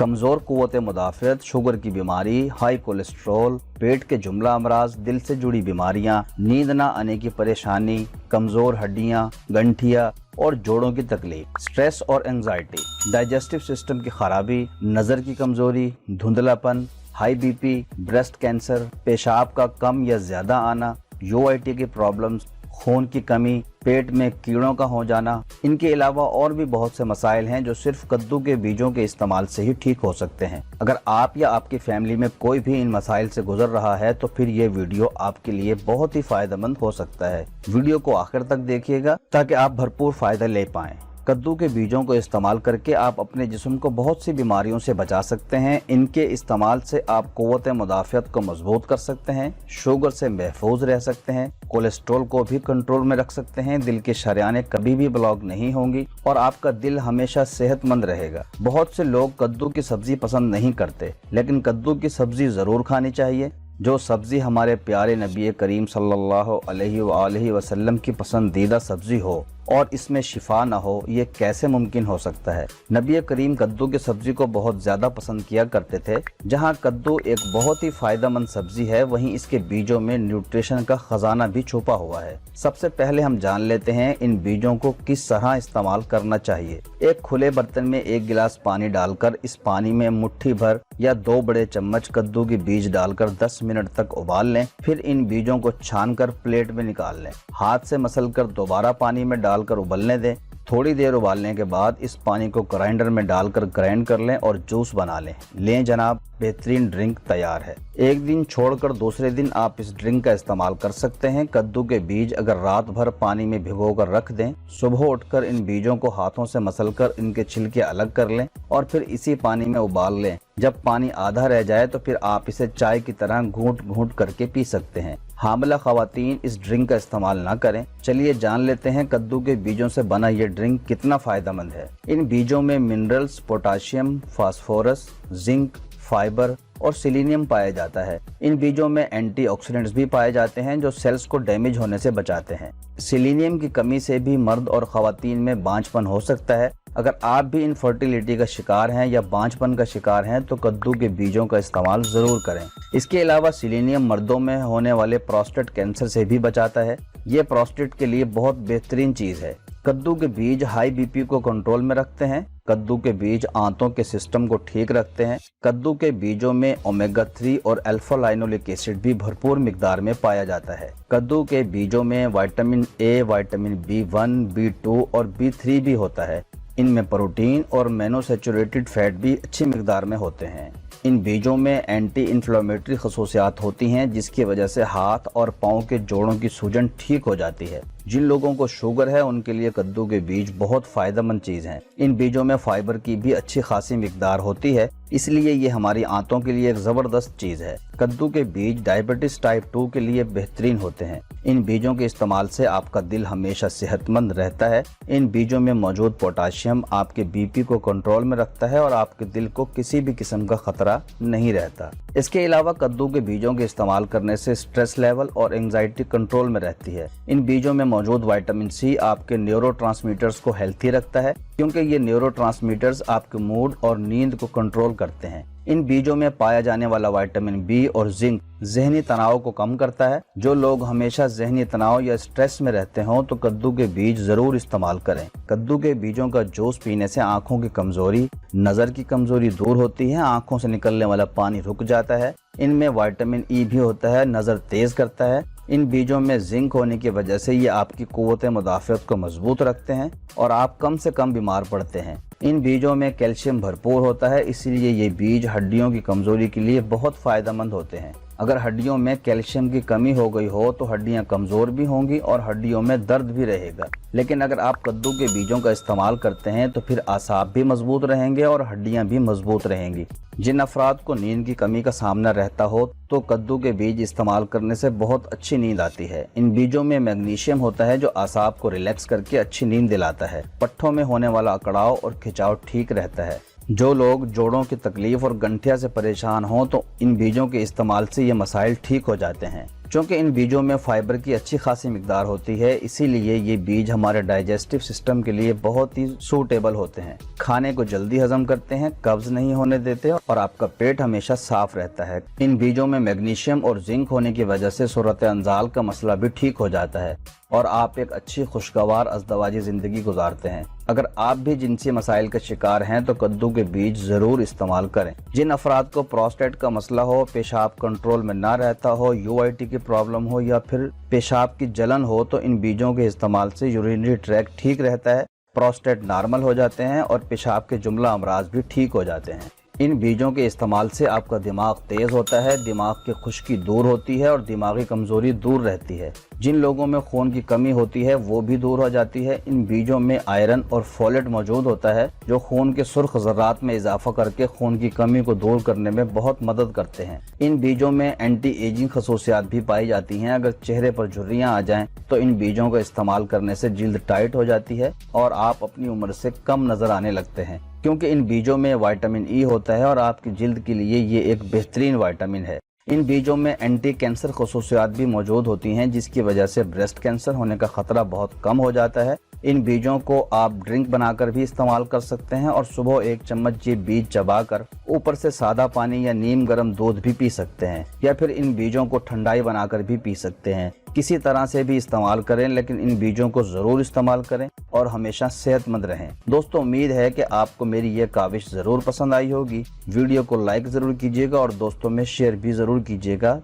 कमज़ोर क़ुव्वत मुदाफ़अत, शुगर की बीमारी, हाई कोलेस्ट्रॉल, पेट के जुमला अमराज, दिल से जुड़ी बीमारियां, नींद ना आने की परेशानी, कमज़ोर हड्डियां, गंठिया और जोड़ों की तकलीफ, स्ट्रेस और एंजाइटी, डाइजेस्टिव सिस्टम की खराबी, नज़र की कमज़ोरी, धुंधलापन, हाई बीपी, ब्रेस्ट कैंसर, पेशाब का कम या ज़्यादा आना, यूआईटी की प्रॉब्लम्स, खून की कमी, पेट में कीड़ों का हो जाना। इनके अलावा और भी बहुत से मसाइल हैं जो सिर्फ कद्दू के बीजों के इस्तेमाल से ही ठीक हो सकते हैं। अगर आप या आपकी फैमिली में कोई भी इन मसाइल से गुजर रहा है तो फिर ये वीडियो आपके लिए बहुत ही फायदेमंद हो सकता है। वीडियो को आखिर तक देखिएगा ताकि आप भरपूर फायदा ले पाएं। कद्दू के बीजों को इस्तेमाल करके आप अपने जिस्म को बहुत सी बीमारियों से बचा सकते हैं। इनके इस्तेमाल से आप क़ुव्वत मुदाफ़अत को मजबूत कर सकते हैं, शुगर से महफूज रह सकते हैं, कोलेस्ट्रॉल को भी कंट्रोल में रख सकते हैं, दिल की शरियानें कभी भी ब्लॉक नहीं होंगी और आपका दिल हमेशा सेहतमंद रहेगा। बहुत से लोग कद्दू की सब्जी पसंद नहीं करते, लेकिन कद्दू की सब्जी ज़रूर खानी चाहिए। जो सब्जी हमारे प्यारे नबी करीम सल्लल्लाहु अलैहि वसल्लम की पसंदीदा सब्जी हो और इसमें शिफा ना हो, ये कैसे मुमकिन हो सकता है। नबी करीम कद्दू की सब्जी को बहुत ज़्यादा पसंद किया करते थे। जहाँ कद्दू एक बहुत ही फ़ायदेमंद सब्जी है, वहीं इसके बीजों में न्यूट्रिशन का खजाना भी छुपा हुआ है। सबसे पहले हम जान लेते हैं इन बीजों को किस तरह इस्तेमाल करना चाहिए। एक खुले बर्तन में 1 गिलास पानी डालकर इस पानी में मुट्ठी भर या 2 बड़े चम्मच कद्दू के बीज डालकर 10 मिनट तक उबाल लें। फिर इन बीजों को छानकर प्लेट में निकाल लें। हाथ से मसलकर दोबारा पानी में डालकर उबलने दें। थोड़ी देर उबालने के बाद इस पानी को ग्राइंडर में डालकर ग्राइंड कर लें और जूस बना लें जनाब, बेहतरीन ड्रिंक तैयार है। एक दिन छोड़कर दूसरे दिन आप इस ड्रिंक का इस्तेमाल कर सकते हैं। कद्दू के बीज अगर रात भर पानी में भिगोकर रख दें, सुबह उठकर इन बीजों को हाथों से मसलकर इनके छिलके अलग कर लें और फिर इसी पानी में उबाल लें। जब पानी आधा रह जाए तो फिर आप इसे चाय की तरह घूंट घूंट करके पी सकते हैं। हामिला खवातीन इस ड्रिंक का इस्तेमाल ना करें। चलिए जान लेते हैं कद्दू के बीजों से बना ये ड्रिंक कितना फायदेमंद है। इन बीजों में minerals, potassium, phosphorus, zinc, fibre और सेलेनियम पाया जाता है। इन बीजों में एंटीऑक्सीडेंट्स भी पाए जाते हैं जो सेल्स को डैमेज होने से बचाते हैं। सेलेनियम की कमी से भी मर्द और खवातीन में बांझपन हो सकता है। अगर आप भी इनफर्टिलिटी का शिकार हैं या बांझपन का शिकार हैं तो कद्दू के बीजों का इस्तेमाल जरूर करें। इसके अलावा सेलेनियम मर्दों में होने वाले प्रोस्टेट कैंसर से भी बचाता है। ये प्रोस्टेट के लिए बहुत बेहतरीन चीज है। कद्दू के बीज हाई बीपी को कंट्रोल में रखते हैं। कद्दू के बीज आंतों के सिस्टम को ठीक रखते हैं। कद्दू के बीजों में ओमेगा 3 और अल्फा लाइनोलिक एसिड भी भरपूर मिकदार में पाया जाता है। कद्दू के बीजों में vitamin A, vitamin B1, B2 और B3 भी होता है। इनमें प्रोटीन और मोनोसैचुरेटेड फैट भी अच्छी मिकदार में होते हैं। इन बीजों में एंटी इन्फ्लेमेटरी खसूसियात होती हैं जिसकी वजह से हाथ और पाँव के जोड़ों की सूजन ठीक हो जाती है। जिन लोगों को शुगर है उनके लिए कद्दू के बीज बहुत फायदेमंद चीज हैं। इन बीजों में फाइबर की भी अच्छी खासी मिकदार होती है, इसलिए ये हमारी आंतों के लिए एक जबरदस्त चीज है। कद्दू के बीज डायबिटीज टाइप 2 के लिए बेहतरीन होते हैं। इन बीजों के इस्तेमाल से आपका दिल हमेशा सेहतमंद रहता है। इन बीजों में मौजूद पोटाशियम आपके बीपी को कंट्रोल में रखता है और आपके दिल को किसी भी किस्म का खतरा नहीं रहता। इसके अलावा कद्दू के बीजों के इस्तेमाल करने से स्ट्रेस लेवल और एंजाइटी कंट्रोल में रहती है। इन बीजों में मौजूद विटामिन सी आपके न्यूरोट्रांसमीटर्स को हेल्थी रखता है, क्योंकि ये न्यूरोट्रांसमीटर्स आपके मूड और नींद को कंट्रोल करते हैं। इन बीजों में पाया जाने वाला विटामिन बी और जिंक जहनी तनाव को कम करता है। जो लोग हमेशा जहनी तनाव या स्ट्रेस में रहते हों तो कद्दू के बीज जरूर इस्तेमाल करें। कद्दू के बीजों का जूस पीने से आंखों की कमजोरी, नजर की कमजोरी दूर होती है, आंखों से निकलने वाला पानी रुक जाता है। इनमें विटामिन ई भी होता है, नजर तेज करता है। इन बीजों में जिंक होने की वजह से ये आपकी क़ुव्वत मुदाफ़अत को मजबूत रखते हैं और आप कम से कम बीमार पड़ते हैं। इन बीजों में कैल्शियम भरपूर होता है, इसलिए ये बीज हड्डियों की कमजोरी के लिए बहुत फायदेमंद होते हैं। अगर हड्डियों में कैल्शियम की कमी हो गई हो तो हड्डियां कमजोर भी होंगी और हड्डियों में दर्द भी रहेगा। लेकिन अगर आप कद्दू के बीजों का इस्तेमाल करते हैं तो फिर आसाब भी मजबूत रहेंगे और हड्डियां भी मजबूत रहेंगी। जिन अफराद को नींद की कमी का सामना रहता हो तो कद्दू के बीज इस्तेमाल करने से बहुत अच्छी नींद आती है। इन बीजों में मैग्नीशियम होता है जो आसाब को रिलैक्स करके अच्छी नींद दिलाता है। पट्ठों में होने वाला अकड़ाव और खिंचाव ठीक रहता है। जो लोग जोड़ों की तकलीफ और गंठिया से परेशान हों तो इन बीजों के इस्तेमाल से ये मसाइल ठीक हो जाते हैं। चूँकि इन बीजों में फाइबर की अच्छी खासी मिकदार होती है, इसीलिए ये बीज हमारे डाइजेस्टिव सिस्टम के लिए बहुत ही सूटेबल होते हैं। खाने को जल्दी हजम करते हैं, कब्ज नहीं होने देते और आपका पेट हमेशा साफ रहता है। इन बीजों में मैग्नीशियम और जिंक होने की वजह से सूरत अंजाल का मसला भी ठीक हो जाता है और आप एक अच्छी खुशगवार अज़दवाजी जिंदगी गुजारते हैं। अगर आप भी जिनसी मसाइल के शिकार हैं तो कद्दू के बीज जरूर इस्तेमाल करें। जिन अफराद को प्रोस्टेट का मसला हो, पेशाब कंट्रोल में ना रहता हो, यूआईटी की प्रॉब्लम हो या फिर पेशाब की जलन हो, तो इन बीजों के इस्तेमाल से यूरिनरी ट्रैक्ट ठीक रहता है, प्रोस्टेट नॉर्मल हो जाते हैं और पेशाब के जुमला अमराज भी ठीक हो जाते हैं। इन बीजों के इस्तेमाल से आपका दिमाग तेज होता है, दिमाग की खुश्की दूर होती है और दिमागी कमजोरी दूर रहती है। जिन लोगों में खून की कमी होती है वो भी दूर हो जाती है। इन बीजों में आयरन और फोलेट मौजूद होता है जो खून के सुर्ख ज़र्रात में इजाफा करके खून की कमी को दूर करने में बहुत मदद करते हैं। इन बीजों में एंटी एजिंग खसूसियात भी पाई जाती हैं। अगर चेहरे पर झुर्रियाँ आ जाएं तो इन बीजों का इस्तेमाल करने से जिल्द टाइट हो जाती है और आप अपनी उम्र से कम नजर आने लगते हैं, क्योंकि इन बीजों में विटामिन ई होता है और आपकी जिल्द के लिए ये एक बेहतरीन विटामिन है। इन बीजों में एंटी कैंसर खसूसियात भी मौजूद होती हैं, जिसकी वजह से ब्रेस्ट कैंसर होने का खतरा बहुत कम हो जाता है। इन बीजों को आप ड्रिंक बनाकर भी इस्तेमाल कर सकते हैं और सुबह 1 चम्मच ये बीज चबाकर ऊपर से सादा पानी या नीम गर्म दूध भी पी सकते हैं, या फिर इन बीजों को ठंडाई बनाकर भी पी सकते हैं। किसी तरह से भी इस्तेमाल करें, लेकिन इन बीजों को जरूर इस्तेमाल करें और हमेशा सेहतमंद रहें। दोस्तों, उम्मीद है कि आपको मेरी ये काविश जरूर पसंद आई होगी। वीडियो को लाइक जरूर कीजिएगा और दोस्तों में शेयर भी जरूर कीजिएगा।